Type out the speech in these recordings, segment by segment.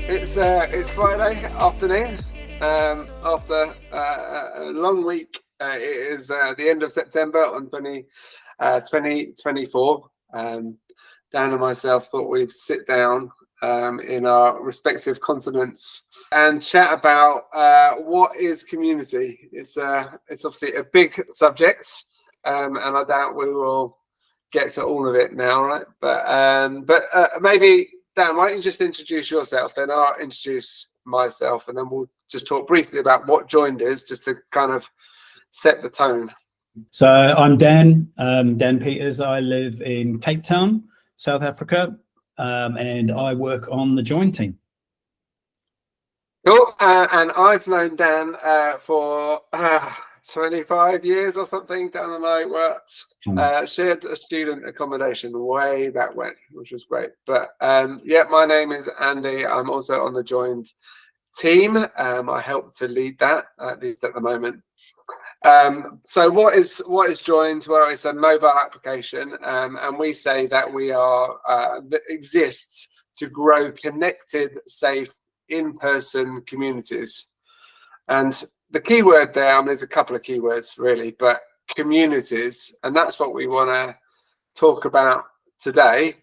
It's Friday afternoon. After a long week, it is the end of September on 2024. Dan and myself thought we'd sit down in our respective continents and chat about what is community. It's obviously a big subject, and I doubt we will get to all of it now, right? But maybe. Dan, why don't you just introduce yourself, then I'll introduce myself, and then we'll just talk briefly about what Joined is, just to kind of set the tone. So I'm Dan, Dan Peters. I live in Cape Town, South Africa, and I work on the Join team. Cool. And I've known Dan for 25 years or something. Dan and I were shared a student accommodation way back when, which was great. But yeah, my name is Andy. I'm also on the Joined team. I help to lead that, at least at the moment. So what is Joined? Well, it's a mobile application, and we say that we are that exists to grow connected, safe, in-person communities. And the key word there, I mean, there's a couple of keywords really, but communities, and that's what we want to talk about today.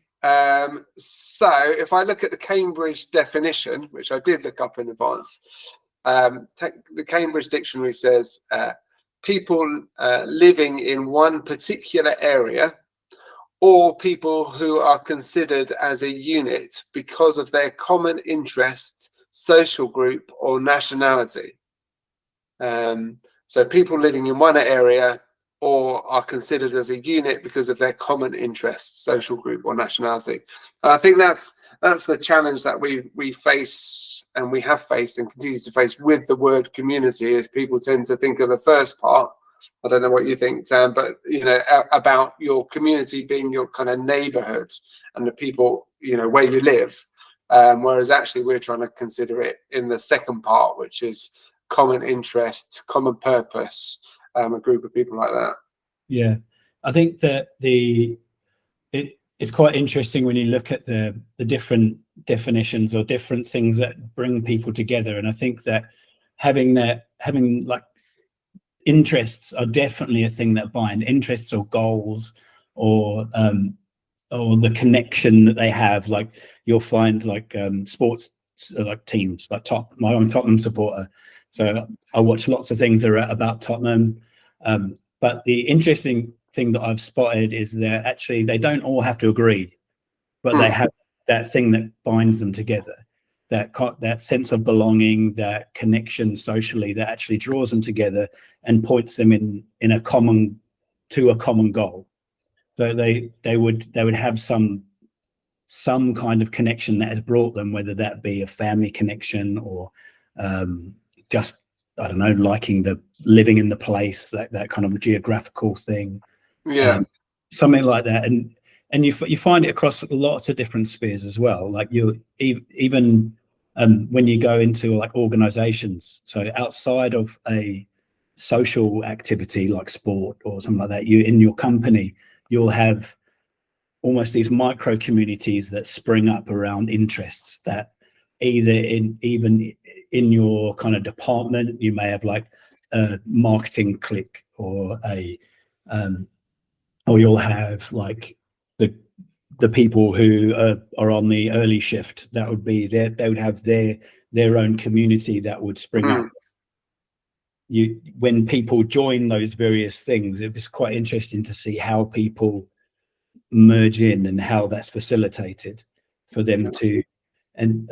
So if I look at the Cambridge definition, which I did look up in advance, the Cambridge Dictionary says people living in one particular area, or people who are considered as a unit because of their common interest, social group, or nationality. So people living in one area or are considered as a unit because of their common interests, social group, or nationality. And I think that's the challenge that we face, and we have faced and continue to face with the word community, is people tend to think of the first part. I don't know what you think, Dan, but about your community being your kind of neighborhood and the people, where you live. Whereas actually we're trying to consider it in the second part, which is common interest, common purpose, a group of people like that. Yeah, I think that it's quite interesting when you look at the different definitions or different things that bring people together. And I think that having like interests are definitely a thing that bind. Interests or goals or the connection that they have. Like you'll find like sports like teams, like I'm a Tottenham supporter, so I watch lots of things about Tottenham. But the interesting thing that I've spotted is that actually they don't all have to agree, but they have that thing that binds them together, that sense of belonging, that connection socially, that actually draws them together and points them in a common goal. So they would have some kind of connection that has brought them, whether that be a family connection or just, I don't know, liking living in the place, that kind of geographical thing. Yeah. Something like that. And you find it across lots of different spheres as well. Like you even when you go into like organizations, so outside of a social activity like sport or something like that, in your company, you'll have almost these micro communities that spring up around interests that even in your kind of department, you may have like a marketing clique or or you'll have like the people who are on the early shift. That would be they would have their own community that would spring up. When people join those various things, it was quite interesting to see how people merge in and how that's facilitated for them to, and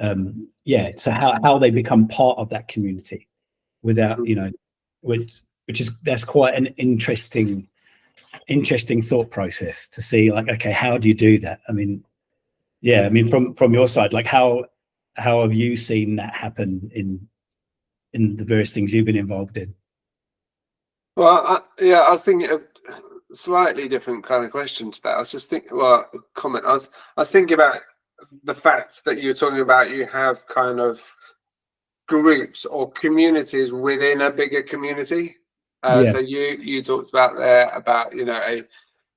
so how they become part of that community without, that's quite an interesting thought process to see, like, okay, how do you do that? I mean, from your side, like how have you seen that happen in the various things you've been involved in? Well, I was thinking of a slightly different kind of question to that. I was just thinking, comment. I was thinking about the fact that you're talking about you have kind of groups or communities within a bigger community. So you talked about there about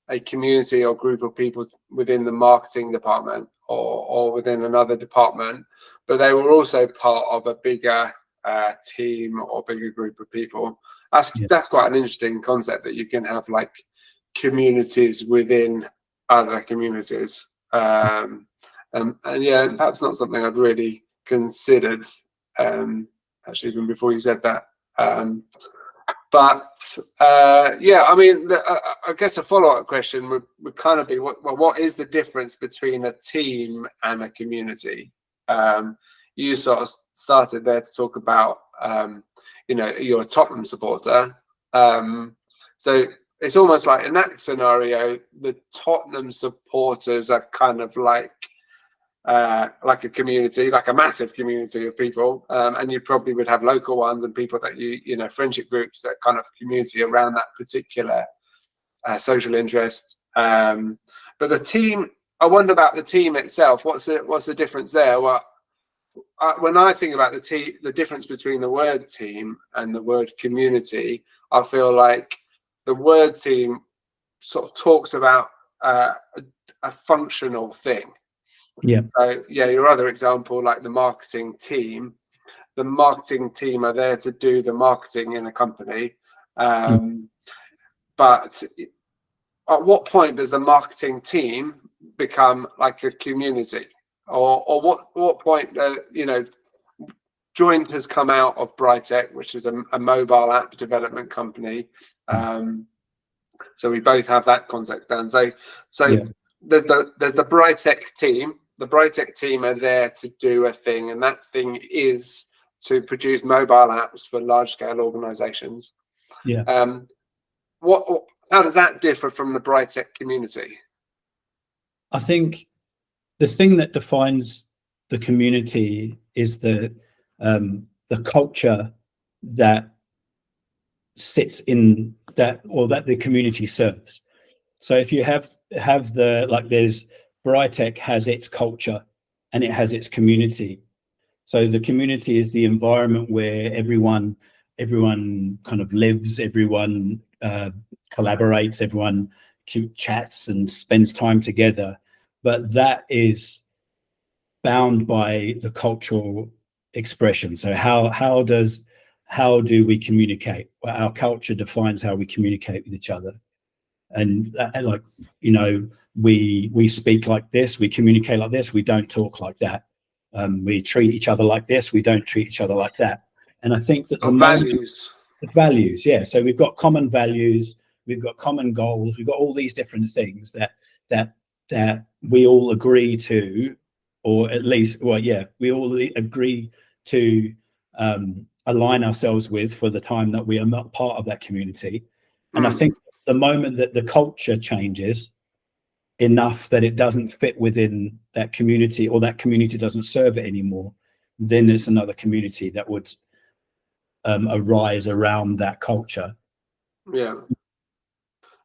a community or group of people within the marketing department or within another department, but they were also part of a bigger team or bigger group of people. That's quite an interesting concept, that you can have like communities within other communities. And yeah, perhaps not something I'd really considered actually even before you said that. But yeah, I mean, I guess a follow-up question would kind of be, what is the difference between a team and a community? You sort of started there to talk about, you know, you're a Tottenham supporter. So it's almost like in that scenario, the Tottenham supporters are kind of like a community, like a massive community of people, and you probably would have local ones and people that you know, friendship groups, that kind of community around that particular social interest. But the team, I wonder about the team itself. What's the difference there? Well, when I think about the difference between the word team and the word community, I feel like the word team sort of talks about a functional thing. Yeah. So yeah, your other example, like the marketing team are there to do the marketing in a company. But at what point does the marketing team become like a community? Or what point, you know, Joint has come out of Brightech, which is a mobile app development company. So we both have that context down. So yeah. There's the Brightech team. The Brightech team are there to do a thing, and that thing is to produce mobile apps for large-scale organizations. Yeah. How does that differ from the Brightech community? I think the thing that defines the community is the culture that sits in that, or that the community serves. So if you have the, like, there's Brightech has its culture and it has its community. So the community is the environment where everyone kind of lives, everyone collaborates, everyone chats and spends time together. But that is bound by the cultural expression. So how do we communicate? Well, our culture defines how we communicate with each other. And like, you know, we speak like this, we communicate like this, we don't talk like that. We treat each other like this, we don't treat each other like that. And I think that the values, yeah. So we've got common values, we've got common goals, we've got all these different things that we all agree to, or at least, well, yeah, we all agree to align ourselves with for the time that we are not part of that community. And I think the moment that the culture changes enough that it doesn't fit within that community, or that community doesn't serve it anymore, then it's another community that would arise around that culture. Yeah.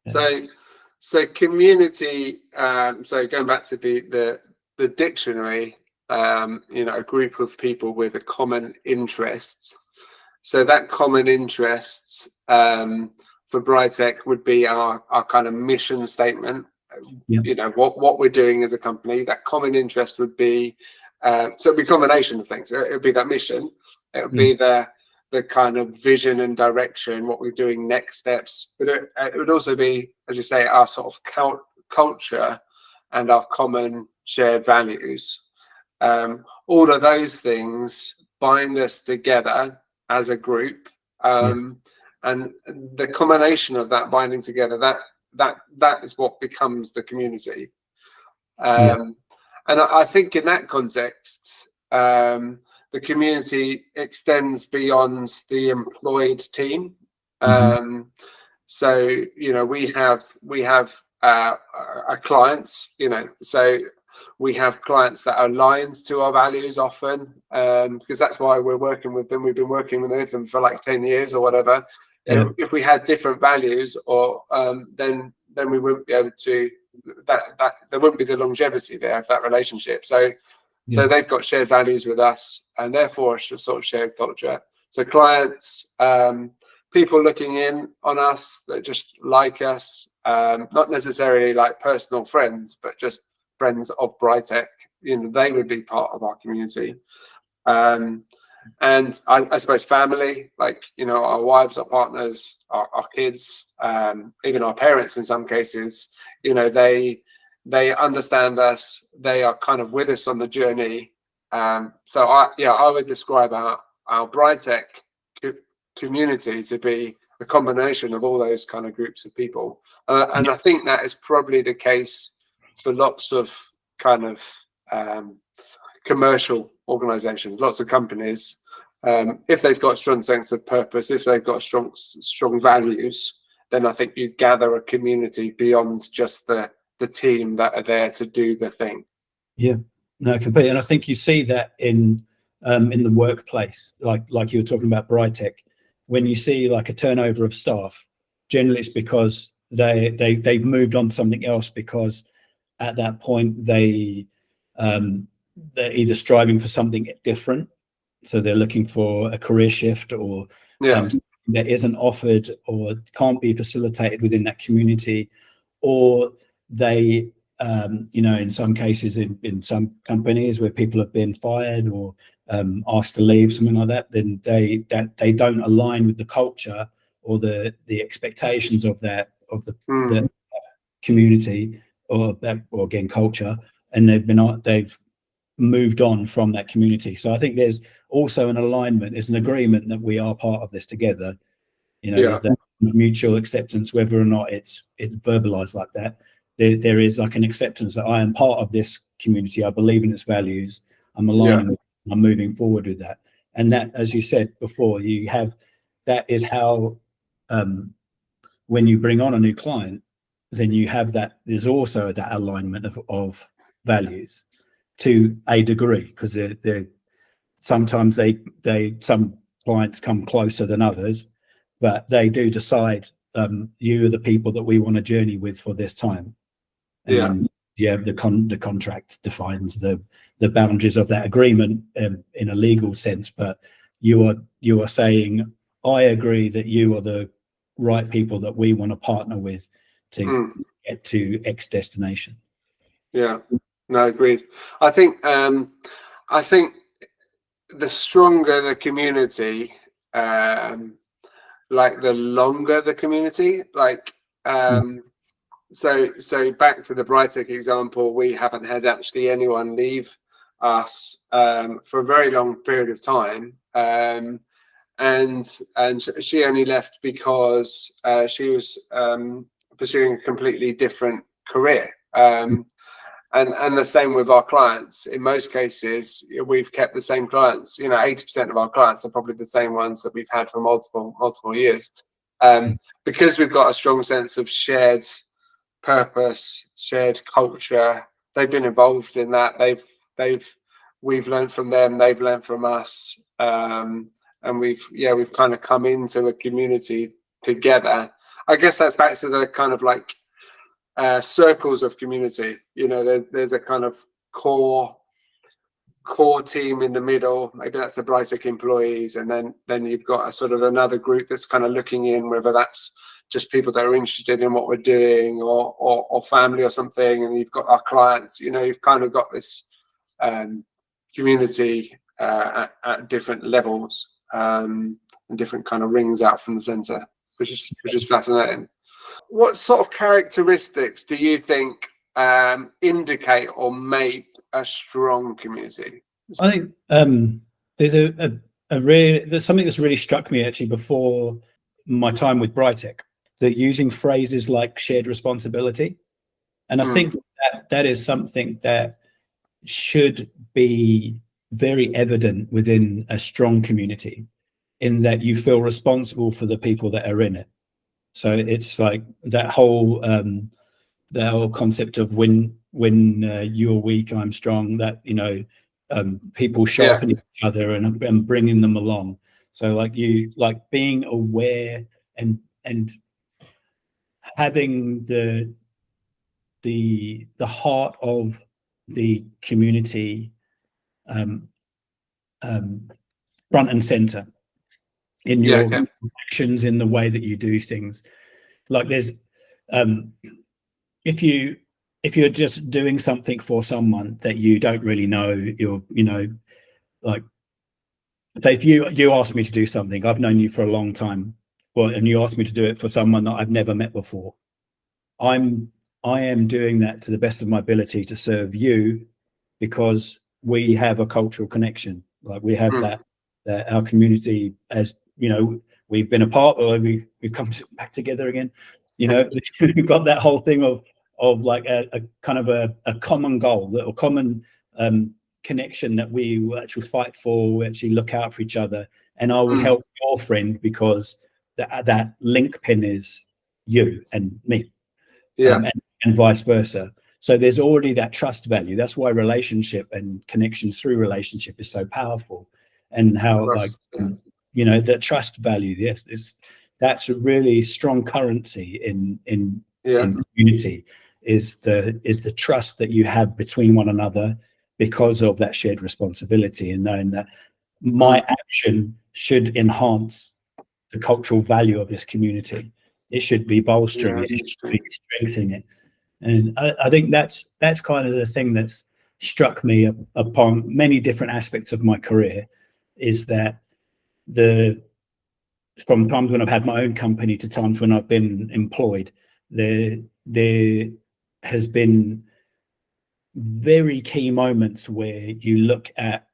So community. So going back to the dictionary, you know, a group of people with a common interest. So that common interest for Brightech would be our kind of mission statement. Yeah. You know, what we're doing as a company. That common interest would be, so it'd be a combination of things. It would be that mission. It would be the kind of vision and direction, what we're doing, next steps. But it would also be, as you say, our sort of culture and our common shared values. All of those things bind us together as a group. And the combination of that binding together, that is what becomes the community. And I think in that context, the community extends beyond the employed team. So, you know, we have our clients, you know, so we have clients that are aligned to our values often, because that's why we're working with them. We've been working with them for like 10 years or whatever. Yeah. If we had different values, or then we wouldn't be able to, that there wouldn't be the longevity there of that relationship. So they've got shared values with us, and therefore a sort of shared culture. So clients, people looking in on us that just like us, not necessarily like personal friends, but just friends of Brightech, they would be part of our community. And I suppose family, like, our wives, our partners, our kids, even our parents in some cases, they understand us. They are kind of with us on the journey. So I would describe our Brightech community to be a combination of all those kind of groups of people. And I think that is probably the case for lots of kind of commercial organizations, lots of companies. If they've got a strong sense of purpose, if they've got strong values, then I think you gather a community beyond just the team that are there to do the thing. Yeah, no, completely. And I think you see that in the workplace, like you were talking about Brightech. When you see like a turnover of staff, generally it's because they've moved on to something else, because at that point they're either striving for something different, so they're looking for a career shift, or that isn't offered or can't be facilitated within that community, or they in some cases, in some companies where people have been fired or asked to leave, something like that, then they don't align with the culture or the expectations of the community, or again culture, and they've moved on from that community. So I think there's also an alignment, there's an agreement that we are part of this together. There's that mutual acceptance, whether or not it's verbalized like that. There is like an acceptance that I am part of this community. I believe in its values. I'm aligning. I'm moving forward with that. And that, as you said before, that is how when you bring on a new client, then you have that. There's also that alignment of values to a degree, because sometimes some clients come closer than others, but they do decide you are the people that we want to journey with for this time. And then the contract defines the boundaries of that agreement in a legal sense, but you are saying, I agree that you are the right people that we want to partner with to get to X destination. No, agreed. I think the stronger the community, like the longer the community, like so back to the Brightech example, we haven't had actually anyone leave us for a very long period of time, and she only left because she was pursuing a completely different career. And the same with our clients. In most cases, we've kept the same clients. 80% of our clients are probably the same ones that we've had for multiple years, because we've got a strong sense of shared purpose, shared culture. They've been involved in that. We've learned from them. They've learned from us, and we've kind of come into a community together. I guess that's back to the kind of like circles of community. There's a kind of core team in the middle. Maybe that's the Brightech employees, and then you've got a sort of another group that's kind of looking in, whether that's just people that are interested in what we're doing, or family or something, and you've got our clients. You've kind of got this community at different levels, and different kind of rings out from the center, which is fascinating. What sort of characteristics do you think indicate or make a strong community? I think there's there's something that's really struck me actually before my time with Brightech, that using phrases like shared responsibility. And I think that is something that should be very evident within a strong community, in that you feel responsible for the people that are in it. So it's like that whole concept of when you're weak, I'm strong, that people sharpen each other and bringing them along. So like being aware and having the heart of the community front and center in your actions, in the way that you do things. Like if you're just doing something for someone that you don't really know, like, so if you ask me to do something, I've known you for a long time, well, and you ask me to do it for someone that I've never met before, I am doing that to the best of my ability to serve you, because we have a cultural connection. Like, we have that our community, as we've been apart, or we've come back together again. We've got that whole thing of like a kind of a common goal, or common connection, that we will actually fight for, we actually look out for each other. And I would help your friend because that link pin is you and me. And vice versa. So there's already that trust value. That's why relationship and connection through relationship is so powerful. And how the trust value, yes, that's a really strong currency in community, is the trust that you have between one another, because of that shared responsibility, and knowing that my action should enhance the cultural value of this community. It should be bolstering it, it should be strengthening it. And I think that's kind of the thing that's struck me upon many different aspects of my career, is that from times when I've had my own company to times when I've been employed, there has been very key moments where you look at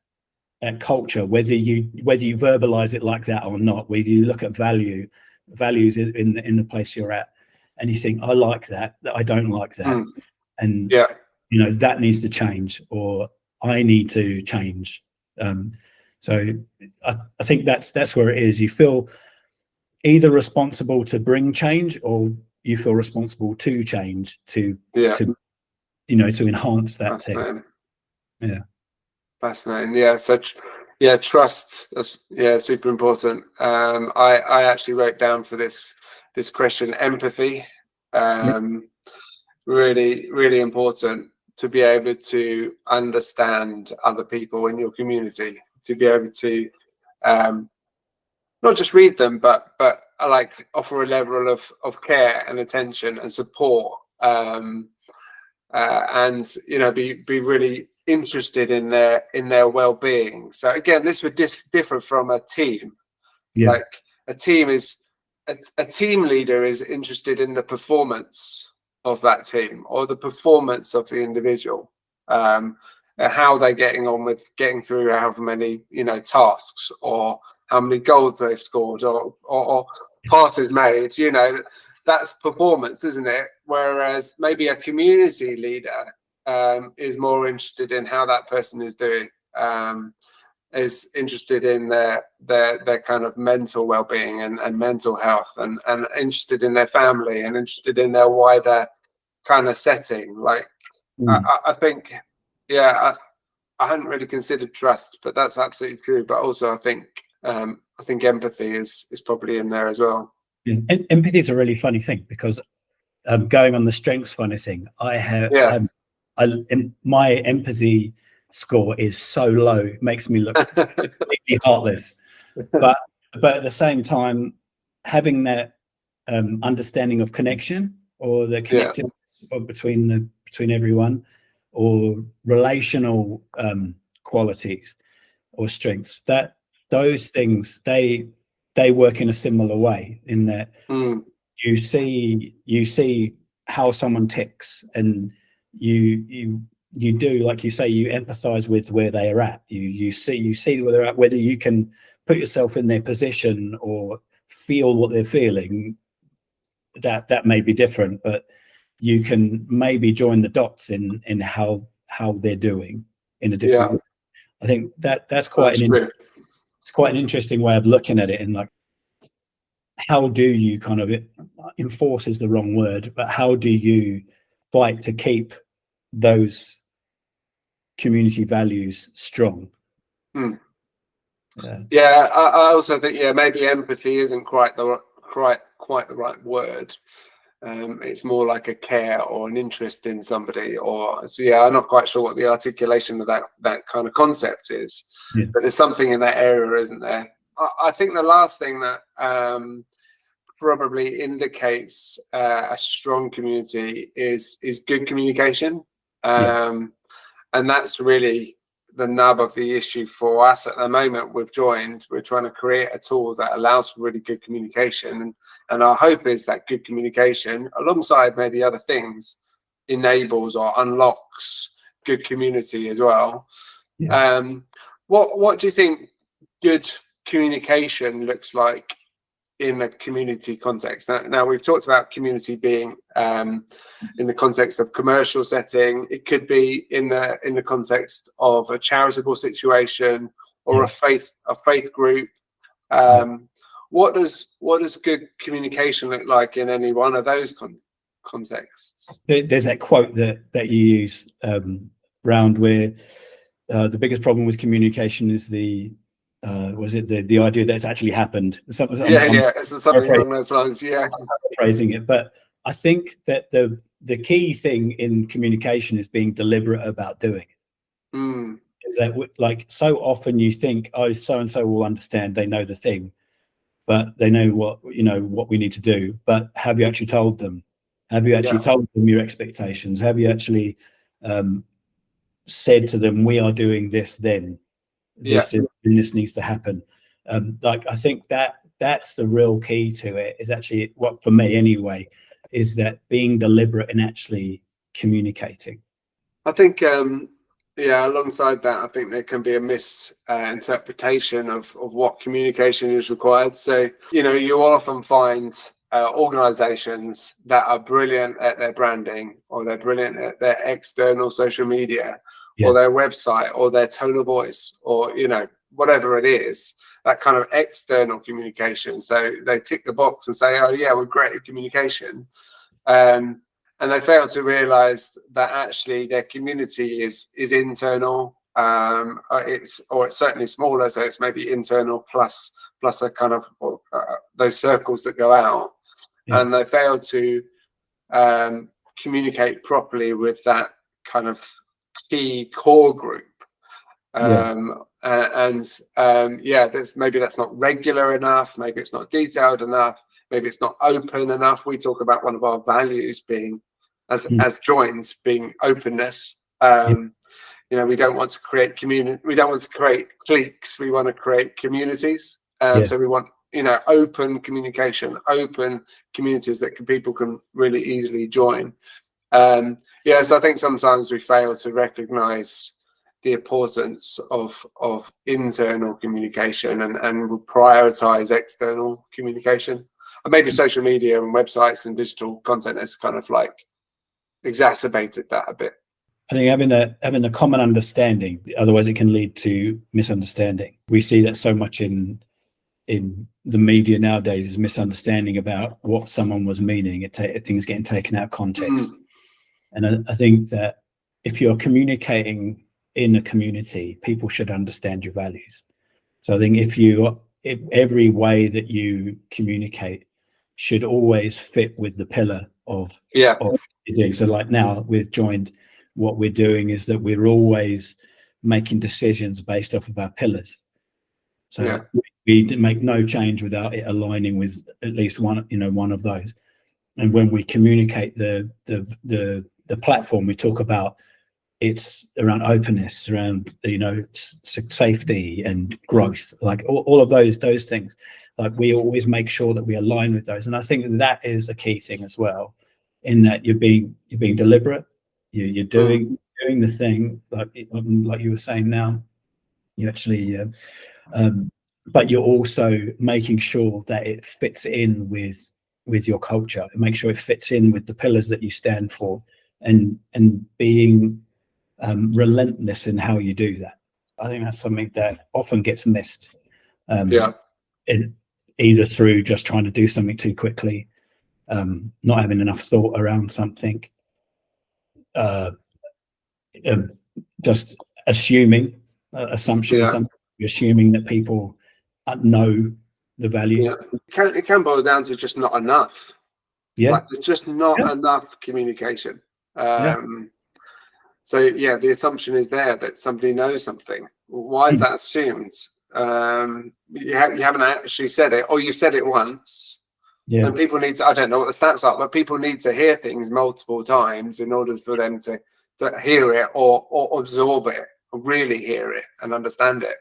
culture, whether you verbalize it like that or not, whether you look at values in the place you're at, and you think, I like that, I don't like that, and that needs to change, or I need to change. So I think that's where it is. You feel either responsible to bring change, or you feel responsible to change, to enhance that thing. Fascinating. So trust, that's super important. I actually wrote down for this question, empathy. Really, really important to be able to understand other people in your community, to be able to not just read them, but like offer a level of care and attention and support, and be really interested in their well-being. So again, this would differ from a team. Like a team leader is interested in the performance of that team, or the performance of the individual, how they're getting on with getting through however many tasks, or how many goals they've scored, or passes made. That's performance, isn't it? Whereas maybe a community leader is more interested in how that person is doing, is interested in their kind of mental well-being and mental health, and interested in their family, and interested in their wider kind of setting. Like, I think, I hadn't really considered trust, but that's absolutely true. But also, I think empathy is probably in there as well. Empathy is a really funny thing, because going on the strengths funny thing, I have my empathy score is so low, it makes me look completely heartless. But at the same time, having that understanding of connection, or the connectiveness between everyone, or relational qualities or strengths, that those things, they work in a similar way, in that you see how someone ticks, and you do, like you say, you empathize with where they are at. You see where they're at, whether you can put yourself in their position or feel what they're feeling, that may be different, but you can maybe join the dots in how they're doing in a different way. I think that's quite an interesting way of looking at it. And like, how do you kind of, enforce is the wrong word, but how do you fight to keep those community values strong? I also think maybe empathy isn't quite the right word. It's more like a care or an interest in somebody, I'm not quite sure what the articulation of that kind of concept is, but there's something in that area, isn't there? I think the last thing that probably indicates a strong community is good communication. And that's really the nub of the issue for us at the moment. We're trying to create a tool that allows for really good communication, and our hope is that good communication, alongside maybe other things, enables or unlocks good community as well. What do you think good communication looks like in a community context? Now we've talked about community being in the context of commercial setting. It could be in the context of a charitable situation or a faith group. What does good communication look like in any one of those contexts? There's that quote that you use round where the biggest problem with communication is the idea that it's actually happened. It's something along those lines. Yeah, phrasing it, but I think that the key thing in communication is being deliberate about doing it. Is that, like, so often you think, oh, so and so will understand, they know the thing, but they know what we need to do. But have you actually told them? Have you actually told them your expectations? Have you actually said to them, we are doing this then? This needs to happen. Like, I think that's the real key to it, is actually, what for me anyway, is that being deliberate and actually communicating. I think alongside that, I think there can be a misinterpretation of what communication is required. So you often find organizations that are brilliant at their branding, or they're brilliant at their external social media, or their website, or their tone of voice, or whatever it is, that kind of external communication. So they tick the box and say, oh yeah, we're great at communication, and they fail to realize that actually their community is internal. It's certainly smaller, so it's maybe internal plus a kind of those circles that go out, and they fail to communicate properly with that kind of key core group. Maybe that's not regular enough, maybe it's not detailed enough, maybe it's not open enough. We talk about one of our values being, as joins, being openness. We don't want to create we don't want to create cliques, we want to create communities. So we want open communication, open communities that people can really easily join. So I think sometimes we fail to recognize the importance of internal communication and will prioritize external communication. And maybe social media and websites and digital content has kind of like exacerbated that a bit. I think having a common understanding, otherwise it can lead to misunderstanding. We see that so much in the media nowadays, is misunderstanding about what someone was meaning. Things getting taken out of context. And I think that if you're communicating in a community, people should understand your values. So I think if every way that you communicate should always fit with the pillar of what you're doing. So like now with Joined, what we're doing is that we're always making decisions based off of our pillars. So we make no change without it aligning with at least one of those. And when we communicate the platform, we talk about, it's around openness, around safety and growth, like all of those things. Like, we always make sure that we align with those, and I think that is a key thing as well, in that you're being deliberate, you're doing the thing, like you were saying now, you actually but you're also making sure that it fits in with your culture, and make sure it fits in with the pillars that you stand for, and being relentless in how you do that. I think that's something that often gets missed, either through just trying to do something too quickly, not having enough thought around something, just assuming assuming that people know the value. It can boil down to just not enough. Like, there's just not enough communication. So the assumption is there that somebody knows something. Why is that assumed? You haven't actually said it, or you've said it once, Yeah. And people need to, I don't know what the stats are, but people need to hear things multiple times in order for them to hear it or absorb it, or really hear it and understand it.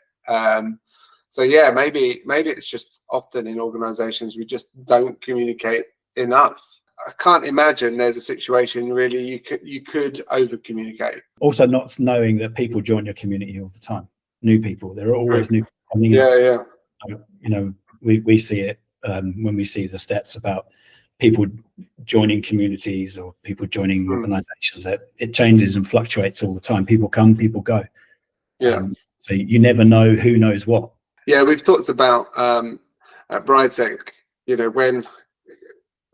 So yeah, maybe it's just often in organizations we just don't communicate enough. I can't imagine there's a situation really you could over communicate. Also, not knowing that people join your community all the time. New people, there are always new people coming in. Yeah. You know, we see it when we see the stats about people joining communities or people joining organizations, that it changes and fluctuates all the time. People come, people go. Yeah. So you never know who knows what. Yeah, we've talked about at Brightech, you know, when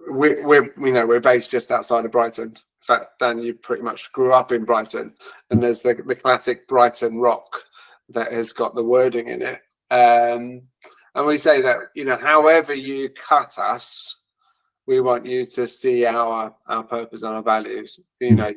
we're based just outside of Brighton. In fact, Dan, you pretty much grew up in Brighton, and there's the classic Brighton rock that has got the wording in it. And we say that, you know, however you cut us, we want you to see our purpose and our values. You know,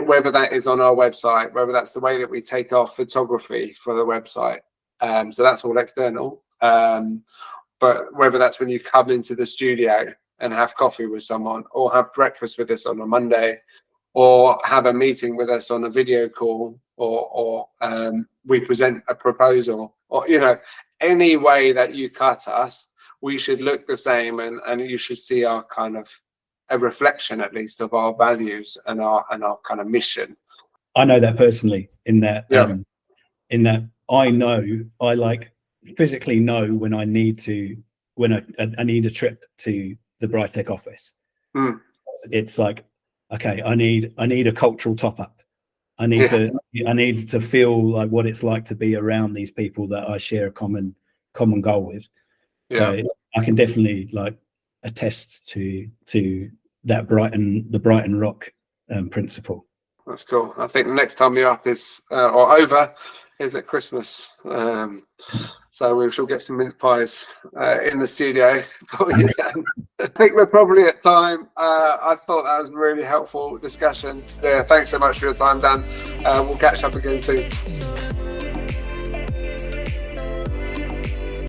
whether that is on our website, whether that's the way that we take our photography for the website. So that's all external. But whether that's when you come into the studio and have coffee with someone, or have breakfast with us on a Monday, or have a meeting with us on a video call, or we present a proposal, or, you know, any way that you cut us, we should look the same, and you should see our kind of a reflection, at least, of our values and our kind of mission. I know that personally, in that I like physically know when I need I need a trip to the Brightech office. It's like, okay, I need a cultural top up. I need to feel like what it's like to be around these people that I share a common goal with. So I can definitely like attest to that the Brighton Rock principle. That's cool. I think the next time you're up is or over is at Christmas. So we shall get some mince pies in the studio for you, Dan. I think we're probably at time. I thought that was a really helpful discussion. Yeah, thanks so much for your time, Dan. We'll catch up again soon.